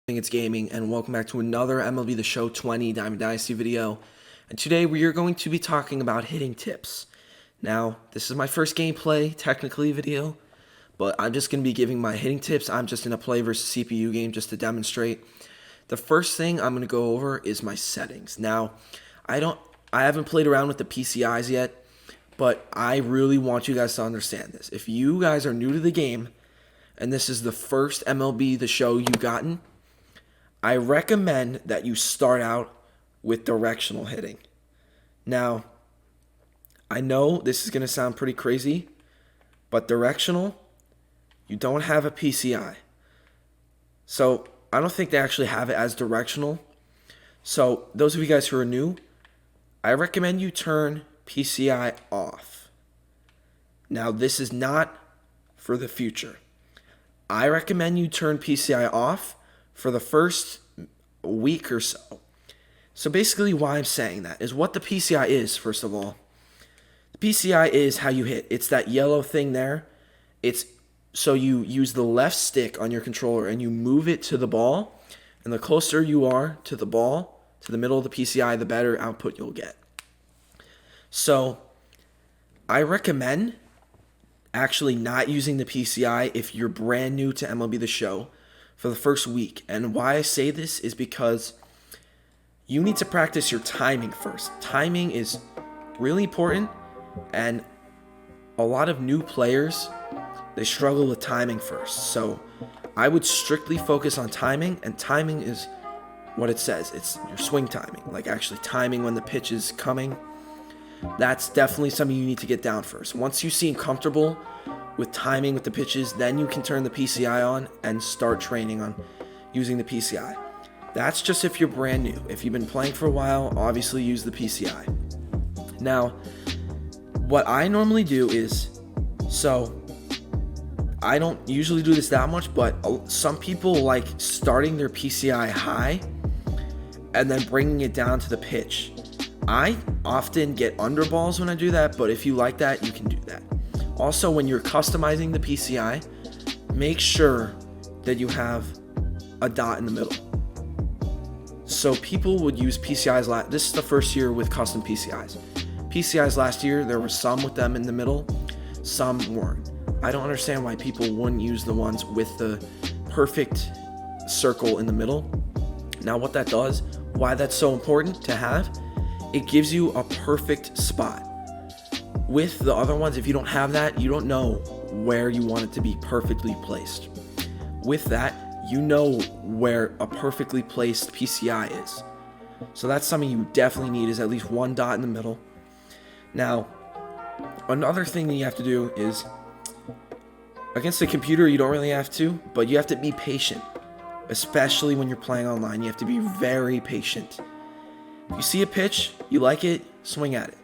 It's Gaming, and welcome back to another MLB The Show 20 Diamond Dynasty video. And today we are going to be talking about hitting tips. Now, this is my first gameplay, technically, video, but I'm just going to be giving my hitting tips. I'm just in a play versus CPU game just to demonstrate. The first thing I'm going to go over is my settings. Now, I haven't played around with the PCIs yet, but I really want you guys to understand this. If you guys are new to the game, and this is the first MLB The Show you've gotten, I recommend that you start out with directional hitting. Now, I know this is going to sound pretty crazy, but directional, you don't have a PCI. So, I don't think they actually have it as directional. So, those of you guys who are new, I recommend you turn PCI off. Now, this is not for the future. I recommend you turn PCI off for the first week or so. So basically why I'm saying that is what the PCI is, first of all. The PCI is how you hit. It's that yellow thing there. It's so you use the left stick on your controller and you move it to the ball. And the closer you are to the ball, to the middle of the PCI, the better output you'll get. So I recommend actually not using the PCI if you're brand new to MLB The Show for the first week. And why I say this is because you need to practice your timing first. Timing is really important, and a lot of new players, they struggle with timing first. So I would strictly focus on timing, and timing is what it says. It's your swing timing, like actually timing when the pitch is coming. That's definitely something you need to get down first. Once you seem comfortable with timing with the pitches, then you can turn the PCI on and start training on using the PCI. That's just if you're brand new. If you've been playing for a while, obviously use the PCI. Now, what I normally do is, so I don't usually do this that much, but some people like starting their PCI high and then bringing it down to the pitch. I often get under balls when I do that, but if you like that, you can do that. Also, when you're customizing the PCI, make sure that you have a dot in the middle. So people would use PCIs, this is the first year with custom PCIs. PCIs last year, there were some with them in the middle, some weren't. I don't understand why people wouldn't use the ones with the perfect circle in the middle. Now what that does, why that's so important to have, it gives you a perfect spot. With the other ones, if you don't have that, you don't know where you want it to be perfectly placed. With that, you know where a perfectly placed PCI is. So that's something you definitely need, is at least one dot in the middle. Now, another thing that you have to do is, against the computer, you don't really have to, but you have to be patient. Especially when you're playing online, you have to be very patient. If you see a pitch, you like it, swing at it.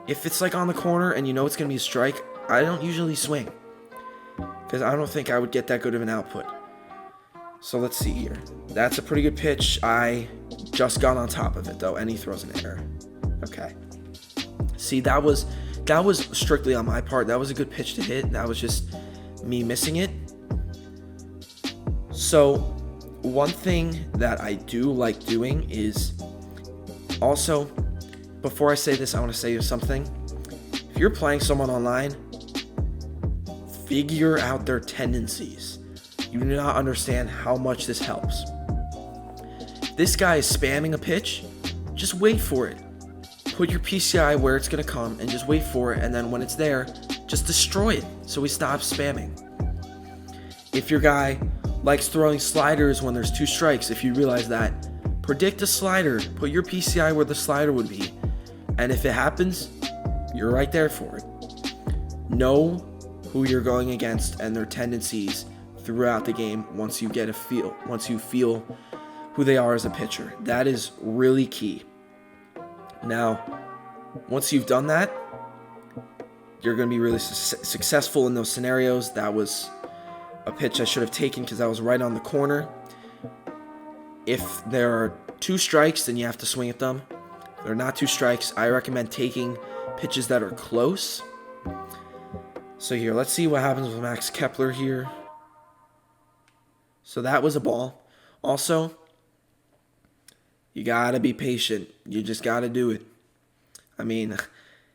If it's like on the corner and you know it's going to be a strike, I don't usually swing, because I don't think I would get that good of an output. So let's see here. That's a pretty good pitch. I just got on top of it though, and he throws an error. Okay. See, that was strictly on my part. That was a good pitch to hit. That was just me missing it. So one thing that I do like doing is, also, before I say this, I want to say you something. If you're playing someone online, figure out their tendencies. You do not understand how much this helps. If this guy is spamming a pitch, just wait for it. Put your PCI where it's going to come and just wait for it, and then when it's there, just destroy it so he stops spamming. If your guy likes throwing sliders when there's two strikes, if you realize that, predict a slider, put your PCI where the slider would be, and if it happens, you're right there for it. Know who you're going against and their tendencies throughout the game once you feel who they are as a pitcher. That is really key. Now, once you've done that, you're going to be really successful in those scenarios. That was a pitch I should have taken because I was right on the corner. If there are two strikes, then you have to swing at them. If there are not two strikes, I recommend taking pitches that are close. So here, let's see what happens with Max Kepler here. So that was a ball. Also, you got to be patient. You just got to do it. I mean,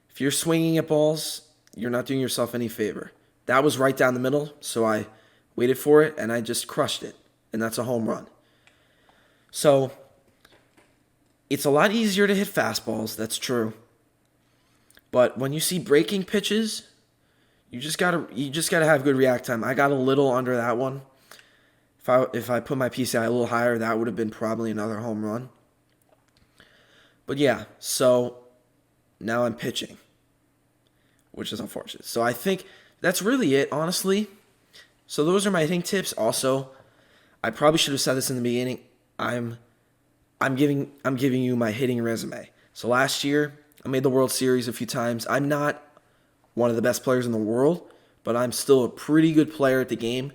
if you're swinging at balls, you're not doing yourself any favor. That was right down the middle, so I waited for it, and I just crushed it. And that's a home run. So, it's a lot easier to hit fastballs, that's true. But when you see breaking pitches, you just gotta have good react time. I got a little under that one. If I put my PCI a little higher, that would have been probably another home run. But yeah, so now I'm pitching, which is unfortunate. So I think that's really it, honestly. So those are my hitting tips. Also, I probably should have said this in the beginning. I'm giving you my hitting resume. So last year, I made the World Series a few times. I'm not one of the best players in the world, but I'm still a pretty good player at the game,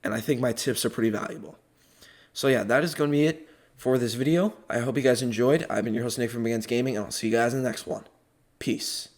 and I think my tips are pretty valuable. So yeah, that is going to be it for this video. I hope you guys enjoyed. I've been your host, Nick from Begins Gaming, and I'll see you guys in the next one. Peace.